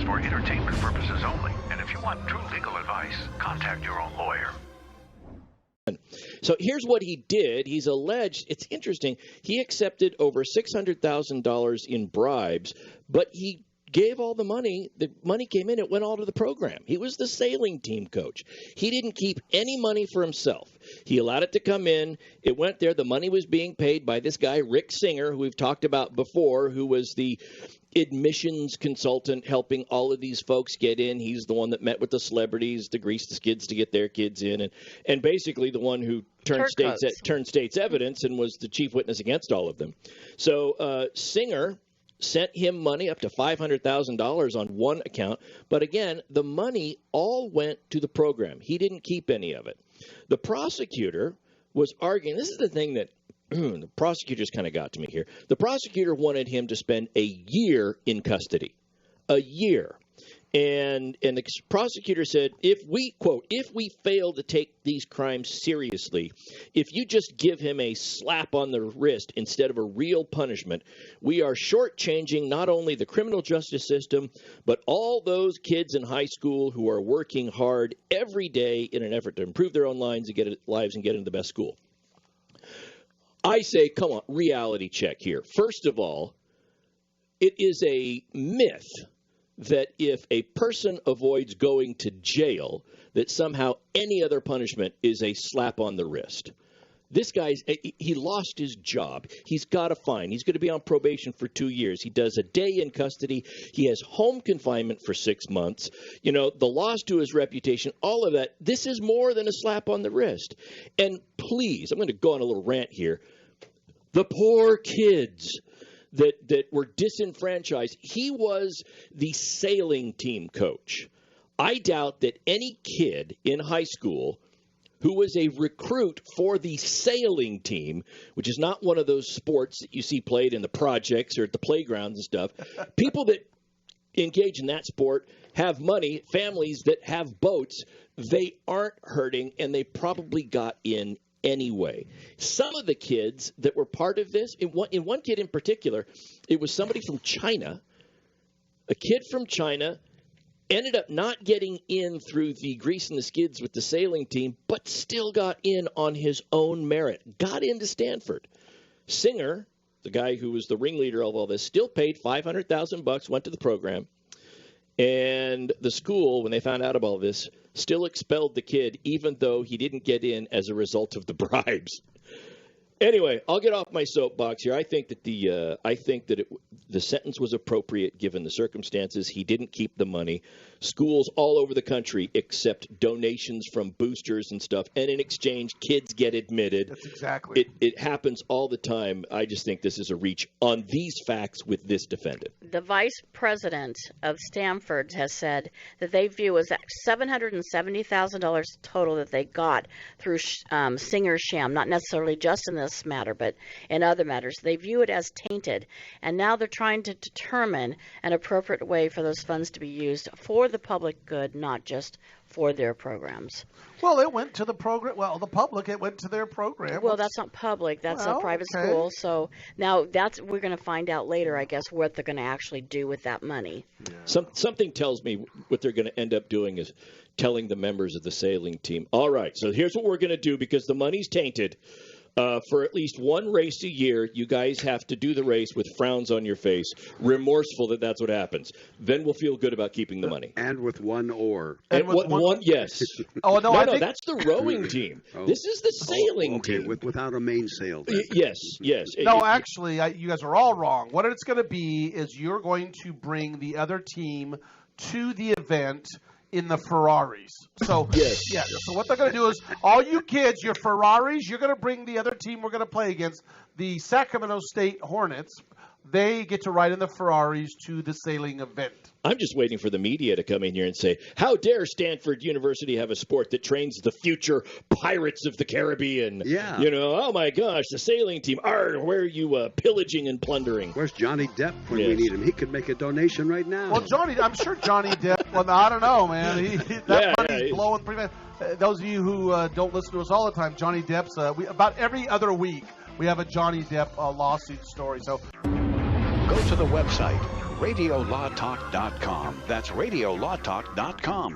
for entertainment purposes only. And if you want true legal advice, contact your own lawyer. So here's what he did. He's alleged, it's interesting, he accepted over $600,000 in bribes, but he gave all the money. The money came in, it went all to the program. He was the sailing team coach. He didn't keep any money for himself. He allowed it to come in. It went there. The money was being paid by this guy, Rick Singer, who we've talked about before, who was the admissions consultant helping all of these folks get in. He's the one that met with the celebrities to grease the skids to get their kids in, and basically the one who turned state's evidence and was the chief witness against all of them. So Singer sent him money up to $500,000 on one account. But again, the money all went to the program. He didn't keep any of it. The prosecutor was arguing. This is the thing that the prosecutors kind of got to me here. The prosecutor wanted him to spend a year in custody. A year. And the prosecutor said, if we, quote, if we fail to take these crimes seriously, if you just give him a slap on the wrist instead of a real punishment, we are shortchanging not only the criminal justice system, but all those kids in high school who are working hard every day in an effort to improve their own lives and get into the best school. I say, come on, reality check here. First of all, it is a myth that if a person avoids going to jail, that somehow any other punishment is a slap on the wrist. This guy's, he lost his job. He's got a fine. He's going to be on probation for 2 years. He does a day in custody. He has home confinement for 6 months. You know, the loss to his reputation, all of that. This is more than a slap on the wrist. And please, I'm going to go on a little rant here. The poor kids that were disenfranchised. He was the sailing team coach. I doubt that any kid in high school who was a recruit for the sailing team, which is not one of those sports that you see played in the projects or at the playgrounds and stuff, people that engage in that sport have money, families that have boats, they aren't hurting, and they probably got in anyway. Some of the kids that were part of this, in one kid in particular, it was somebody from China. A kid from China ended up not getting in through the grease and the skids with the sailing team, but still got in on his own merit. Got into Standford. Singer, the guy who was the ringleader of all this, still paid $500,000, went to the program. And the school, when they found out about this, still expelled the kid, even though he didn't get in as a result of the bribes. Anyway, I'll get off my soapbox here. I think that the sentence was appropriate given the circumstances. He didn't keep the money. Schools all over the country accept donations from boosters and stuff, and in exchange, kids get admitted. That's exactly. It happens all the time. I just think this is a reach on these facts with this defendant. The vice president of Standford has said that they view as that $770,000 total that they got through Singer sham, not necessarily just in this matter, but in other matters. They view it as tainted, and now they're trying to determine an appropriate way for those funds to be used for the public good, not just for their programs. Well, it went to the program. Well, the public, it went to their program. Well, that's not public. That's a private school. So now we're going to find out later, I guess, what they're going to actually do with that money. Yeah. Something tells me what they're going to end up doing is telling the members of the sailing team, all right, so here's what we're going to do because the money's tainted. For at least one race a year, you guys have to do the race with frowns on your face, remorseful that that's what happens. Then we'll feel good about keeping the money. And with one oar. And with one, yes. Oh no, no, that's the rowing team. Oh. This is the sailing team. Without a mainsail. Yes. No, actually, you guys are all wrong. What it's going to be is you're going to bring the other team to the event in the Ferraris. So yes. Yeah. So what they're going to do is all you kids, your Ferraris, you're going to bring the other team we're going to play against, the Sacramento State Hornets. They get to ride in the Ferraris to the sailing event. I'm just waiting for the media to come in here and say, how dare Stanford University have a sport that trains the future pirates of the Caribbean? Yeah. You know, oh my gosh, the sailing team. Where are you pillaging and plundering? Where's Johnny Depp when we need him? He could make a donation right now. Well, I'm sure Johnny Depp, well, I don't know, man. That money's blowing pretty much. Those of you who don't listen to us all the time, Johnny Depp's, about every other week, we have a Johnny Depp lawsuit story. So Go to the website, radiolawtalk.com. That's radiolawtalk.com.